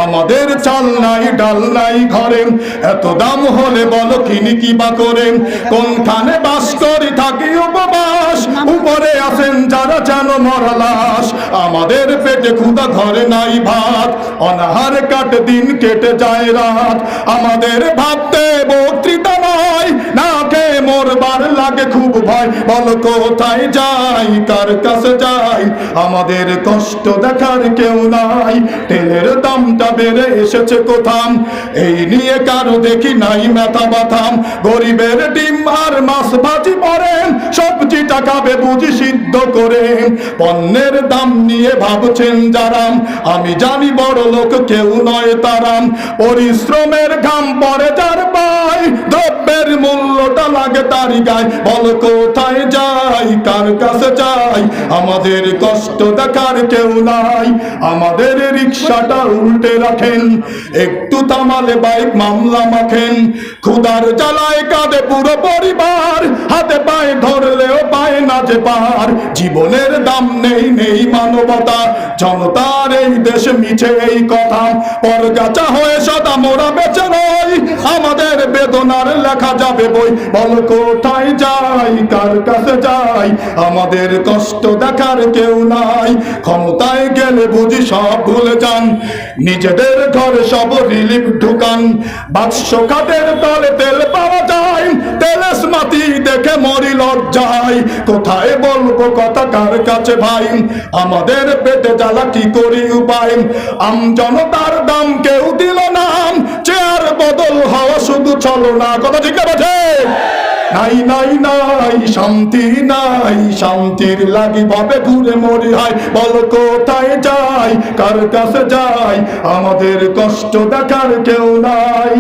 আমাদের চাল নাই ডাল নাই ঘরে, এত দাম হলে বলো কিনি কি বা করে। কোনখানে বাস করি থাকি উপবাস, উপরে আছেন যারা যেন মরা লাশ। আমাদের পেটে ক্ষুধা ঘরে নাই ভাত, অনাহার কাটে দিন কেটে যায় রাত। আমাদের ভাবতে বক্তৃতা নয়, না খেয়ে মরবার লাগে খুব ভয়। বলো কোথায় যাই, কার কাছে যাই, আমাদের কষ্ট দেখার কেউ নাই। তেলের দামটা বেড়ে এসেছে কোথাম, এই নিয়ে কারো দেখি নাই মাথা ব্যথাম। গরিবের ডিম আর মাছ ভাজি পড়েন, সবজি টাকাবে বুঝি সিদ্ধ করে। পণ্যের দাম নিয়ে ভাবছেন যারা, আমি জানি বড় লোক কেউ নয় তারা। পরিশ্রমের ঘাম পড়ে যার পায়, দ্রব্যের মূল্যটা লাগে তারই গায়। বল কোথায় যাই, কার কাছে যাই, আমাদের কষ্ট দেখার কেউ নাই। আমাদের রিক্সাটা উল্টে রাখেন, একটু থামালে বাইক মামলা মাখেন। ক্ষুধার জ্বালায় কাঁদে পুরো পরিবার, হাতে পায়ে ধরলেও পায় না যে পার। জীবনের দাম নেই, নেই মানবতা, জনতার এই দেশে মিছে এই কথা। পরগাছা হয়ে সদা মোরা বেঁচে নই, আমাদের বেদনার লেখা যাবে বই। বল কোথায় যাই, কার কাছে যাই, আমাদের কষ্ট দেখার কেউ নাই। ক্ষমতায় গেলে বুঝি সব ভুলে যান, নিজেদের ঘরে সব রিলিফ ঢুকান। 500 খাটের তলে তেল পাওয়া যায়, তেলেস মাটি দেখে মরি লজ্জায়। কোথায় বলবো কথা কার কাছে ভাই, আমাদের পেটে জ্বালা কি করি উপায়। জনতার দাম কেউ দিল না, চেয়ার বদল হওয়া শুধু চলো না। কথা ঠিক আছে? নাই নাই নাই শান্তি নাই, শান্তির লাগি ভাবে ঘুরে মরি হয়। বল কোথায় যাই, কার কাছে যাই, আমাদের কষ্ট দেখার কেউ নাই।